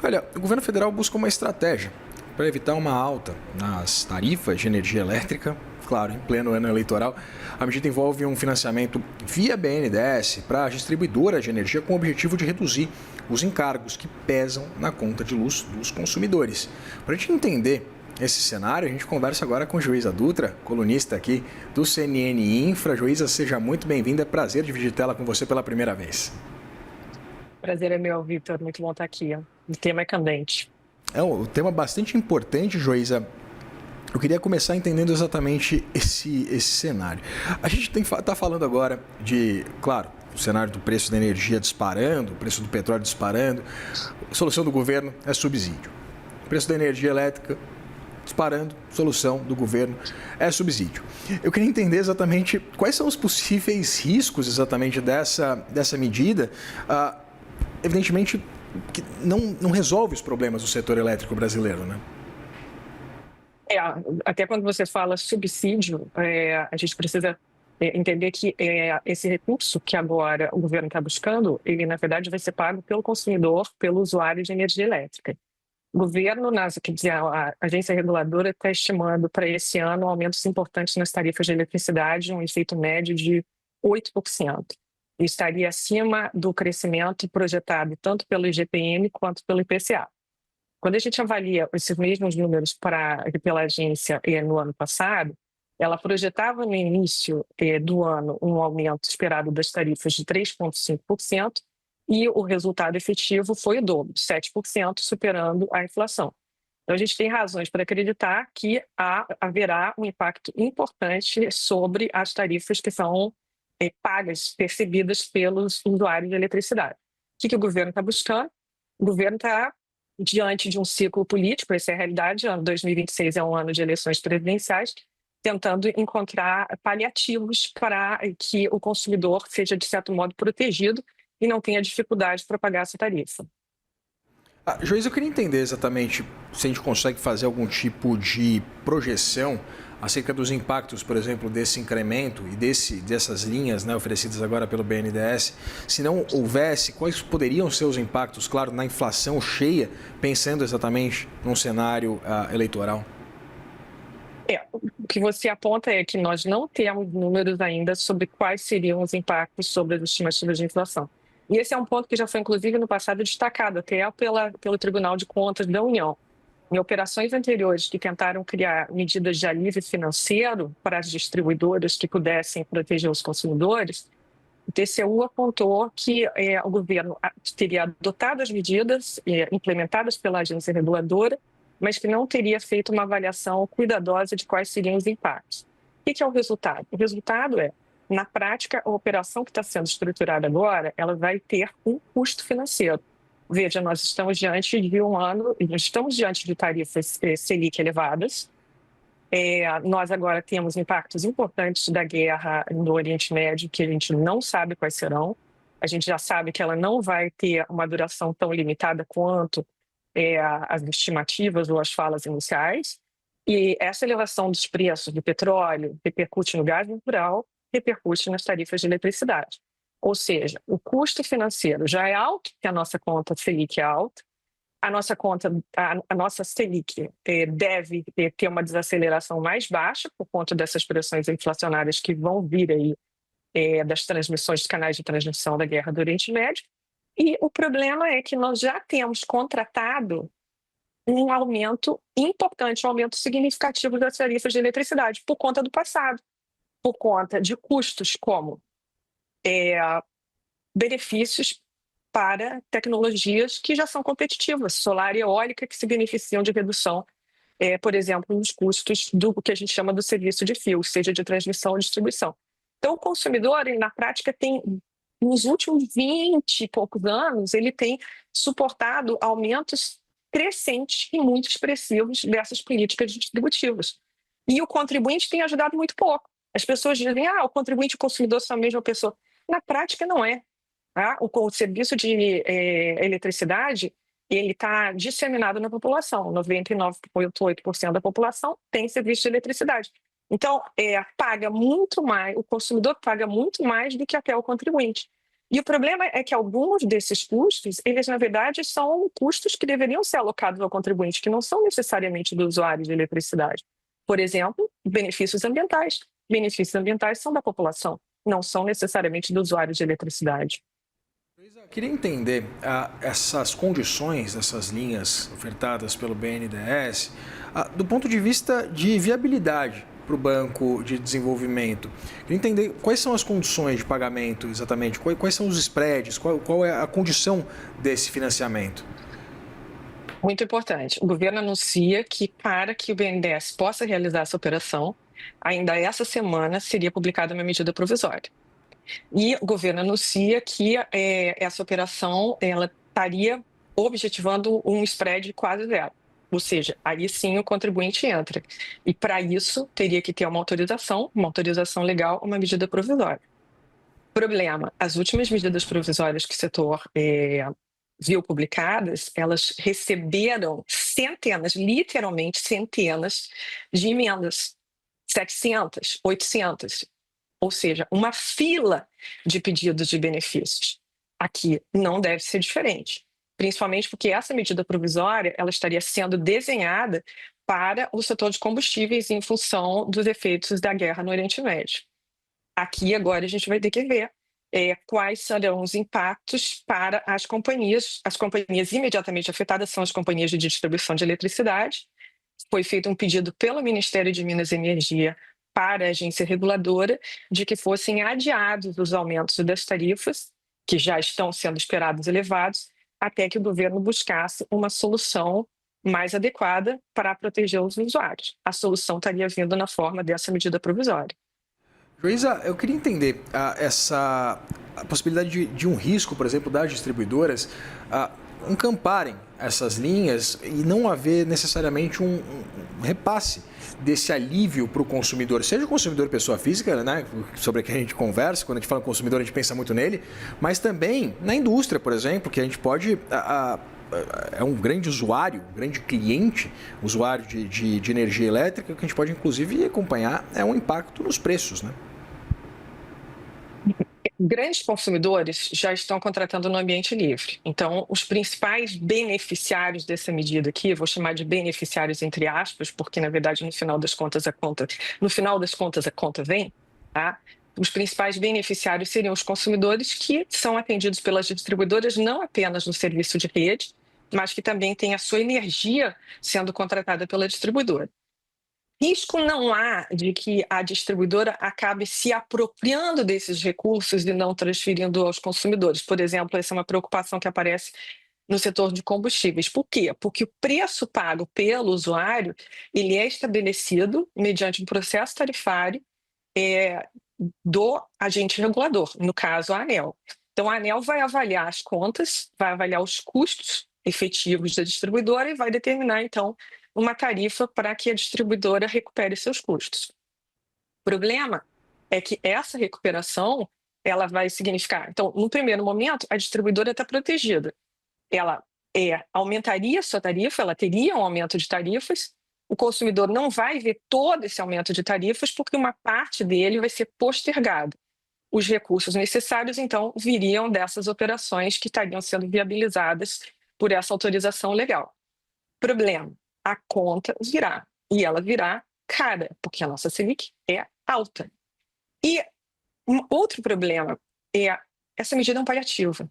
Olha, o governo federal busca uma estratégia para evitar uma alta nas tarifas de energia elétrica, claro, em pleno ano eleitoral. A medida envolve um financiamento via BNDES para as distribuidoras de energia com o objetivo de reduzir os encargos que pesam na conta de luz dos consumidores. Para a gente entender esse cenário, a gente conversa agora com Joísa Dutra, colunista aqui do CNN Infra. Joísa, seja muito bem-vinda, é prazer dividir tela com você pela primeira vez. Prazer é meu, Vitor, muito bom estar aqui. O tema é candente. É um tema bastante importante, Joísa. Eu queria começar entendendo exatamente esse cenário. A gente está falando agora de, claro, o cenário do preço da energia disparando, o preço do petróleo disparando. A solução do governo é subsídio. O preço da energia elétrica disparando, solução do governo é subsídio. Eu queria entender exatamente quais são os possíveis riscos exatamente dessa medida. Evidentemente que não resolve os problemas do setor elétrico brasileiro, né? Até quando você fala subsídio, a gente precisa entender que esse recurso que agora o governo está buscando, ele na verdade vai ser pago pelo consumidor, pelo usuário de energia elétrica. O governo, quer dizer, a agência reguladora está estimando para esse ano aumentos importantes nas tarifas de eletricidade, um efeito médio de 8%. E estaria acima do crescimento projetado tanto pelo IGPM quanto pelo IPCA. Quando a gente avalia esses mesmos números pela agência no ano passado, ela projetava no início do ano um aumento esperado das tarifas de 3,5%, e o resultado efetivo foi o dobro, 7%, superando a inflação. Então, a gente tem razões para acreditar que haverá um impacto importante sobre as tarifas que são pagas, percebidas pelos usuários de eletricidade. O que o governo está buscando? O governo está diante de um ciclo político, essa é a realidade, ano 2026 é um ano de eleições presidenciais, tentando encontrar paliativos para que o consumidor seja, de certo modo, protegido e não tenha dificuldade para pagar essa tarifa. Joísa, eu queria entender exatamente se a gente consegue fazer algum tipo de projeção acerca dos impactos, por exemplo, desse incremento e dessas linhas, né, oferecidas agora pelo BNDES. Se não houvesse, quais poderiam ser os impactos, claro, na inflação cheia, pensando exatamente num cenário eleitoral? O que você aponta é que nós não temos números ainda sobre quais seriam os impactos sobre as estimativas de inflação. E esse é um ponto que já foi, inclusive, no passado destacado até pelo Tribunal de Contas da União. Em operações anteriores que tentaram criar medidas de alívio financeiro para as distribuidoras que pudessem proteger os consumidores, o TCU apontou que o governo teria adotado as medidas implementadas pela agência reguladora, mas que não teria feito uma avaliação cuidadosa de quais seriam os impactos. O que é o resultado? O resultado é, na prática, a operação que está sendo estruturada agora, ela vai ter um custo financeiro. Veja, nós estamos diante de tarifas Selic elevadas. Nós agora temos impactos importantes da guerra no Oriente Médio, que a gente não sabe quais serão. A gente já sabe que ela não vai ter uma duração tão limitada quanto as estimativas ou as falas iniciais. E essa elevação dos preços do petróleo repercute no gás natural, repercute nas tarifas de eletricidade. Ou seja, o custo financeiro já é alto, que a nossa conta Selic é alta. A nossa Selic deve ter uma desaceleração mais baixa por conta dessas pressões inflacionárias que vão vir aí das transmissões, dos canais de transmissão da guerra do Oriente Médio. E o problema é que nós já temos contratado um aumento importante, um aumento significativo das tarifas de eletricidade por conta do passado, por conta de custos como benefícios para tecnologias que já são competitivas, solar e eólica, que se beneficiam de redução, por exemplo, nos custos do que a gente chama do serviço de fio, seja de transmissão ou distribuição. Então, o consumidor, ele, na prática, nos últimos 20 e poucos anos, ele tem suportado aumentos crescentes e muito expressivos dessas políticas distributivas. E o contribuinte tem ajudado muito pouco. As pessoas dizem, o contribuinte e o consumidor são a mesma pessoa. Na prática, não é. O serviço de eletricidade, ele está disseminado na população. 99,8% da população tem serviço de eletricidade. Então, paga muito mais, o consumidor paga muito mais do que até o contribuinte. E o problema é que alguns desses custos, eles na verdade são custos que deveriam ser alocados ao contribuinte, que não são necessariamente do usuário de eletricidade. Por exemplo, benefícios ambientais. Benefícios ambientais são da população, não são necessariamente do usuário de eletricidade. Eu queria entender essas condições, essas linhas ofertadas pelo BNDES, do ponto de vista de viabilidade para o Banco de Desenvolvimento. Queria entender quais são as condições de pagamento exatamente, quais são os spreads, qual é a condição desse financiamento. Muito importante. O governo anuncia que para que o BNDES possa realizar essa operação, ainda essa semana seria publicada uma medida provisória. E o governo anuncia que essa operação ela estaria objetivando um spread quase zero. Ou seja, aí sim o contribuinte entra. E para isso teria que ter uma autorização legal, uma medida provisória. Problema, as últimas medidas provisórias que o setor viu publicadas, elas receberam centenas, literalmente centenas de emendas, 700, 800, ou seja, uma fila de pedidos de benefícios. Aqui não deve ser diferente, principalmente porque essa medida provisória ela estaria sendo desenhada para o setor de combustíveis em função dos efeitos da guerra no Oriente Médio. Aqui agora a gente vai ter que ver quais serão os impactos para as companhias. As companhias imediatamente afetadas são as companhias de distribuição de eletricidade. Foi feito um pedido pelo Ministério de Minas e Energia para a agência reguladora de que fossem adiados os aumentos das tarifas, que já estão sendo esperados elevados, até que o governo buscasse uma solução mais adequada para proteger os usuários. A solução estaria vindo na forma dessa medida provisória. Joísa, eu queria entender a possibilidade de um risco, por exemplo, das distribuidoras encamparem essas linhas e não haver necessariamente um repasse desse alívio para o consumidor, seja o consumidor pessoa física, né, sobre a que a gente conversa, quando a gente fala consumidor a gente pensa muito nele, mas também na indústria, por exemplo, que a gente pode... é um grande usuário, um grande cliente, usuário de energia elétrica, que a gente pode inclusive acompanhar um impacto nos preços, né? Grandes consumidores já estão contratando no ambiente livre. Então, os principais beneficiários dessa medida aqui, eu vou chamar de beneficiários entre aspas, porque na verdade no final das contas a conta vem, tá? Os principais beneficiários seriam os consumidores que são atendidos pelas distribuidoras não apenas no serviço de rede, mas que também têm a sua energia sendo contratada pela distribuidora. Risco não há de que a distribuidora acabe se apropriando desses recursos e não transferindo aos consumidores. Por exemplo, essa é uma preocupação que aparece no setor de combustíveis. Por quê? Porque o preço pago pelo usuário ele é estabelecido mediante um processo tarifário do agente regulador, no caso a ANEEL. Então, a ANEEL vai avaliar as contas, vai avaliar os custos efetivos da distribuidora e vai determinar, então, uma tarifa para que a distribuidora recupere seus custos. O problema é que essa recuperação ela vai significar... Então, no primeiro momento, a distribuidora está protegida. Ela aumentaria sua tarifa, ela teria um aumento de tarifas, o consumidor não vai ver todo esse aumento de tarifas porque uma parte dele vai ser postergada. Os recursos necessários, então, viriam dessas operações que estariam sendo viabilizadas por essa autorização legal. Problema, a conta virá, e ela virá cara, porque a nossa Selic é alta. E um outro problema essa medida é um paliativo.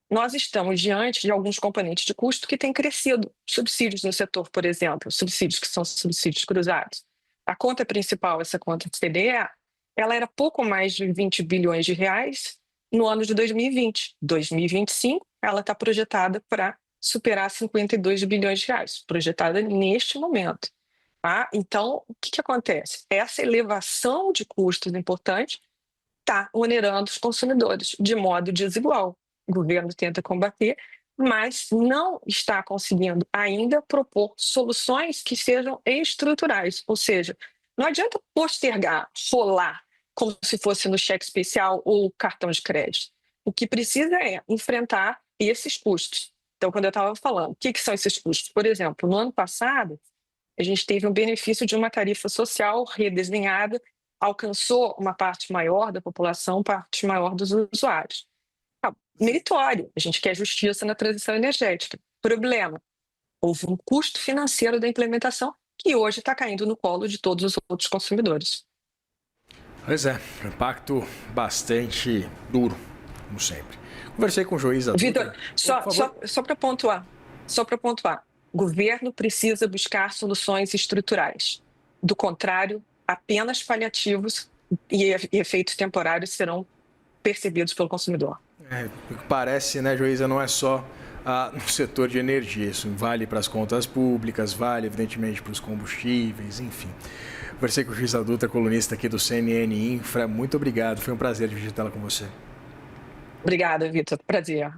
Nós estamos diante de alguns componentes de custo que têm crescido. Subsídios no setor, por exemplo, subsídios que são subsídios cruzados. A conta principal, essa conta de CDE, ela era pouco mais de 20 bilhões de reais no ano de 2020. 2025, ela está projetada para superar 52 bilhões de reais, projetada neste momento. Tá? Então, o que acontece? Essa elevação de custos importante está onerando os consumidores de modo desigual. O governo tenta combater, mas não está conseguindo ainda propor soluções que sejam estruturais. Ou seja, não adianta postergar, rolar, como se fosse no cheque especial ou cartão de crédito. O que precisa é enfrentar esses custos. Então, quando eu estava falando, o que são esses custos? Por exemplo, no ano passado, a gente teve um benefício de uma tarifa social redesenhada, alcançou uma parte maior da população, parte maior dos usuários. meritório. A gente quer justiça na transição energética. Problema: houve um custo financeiro da implementação que hoje está caindo no colo de todos os outros consumidores. Pois é, um impacto bastante duro, como sempre. Conversei com o Joísa Dutra. Vitor, só para pontuar, o governo precisa buscar soluções estruturais. Do contrário, apenas paliativos e efeitos temporários serão percebidos pelo consumidor. O que parece, né, Joísa, não é só no setor de energia, isso vale para as contas públicas, vale evidentemente para os combustíveis, enfim. Conversei com o Joísa Dutra, colunista aqui do CNN Infra. Muito obrigado, foi um prazer dividir a tela com você. Obrigada, Vitor. Prazer.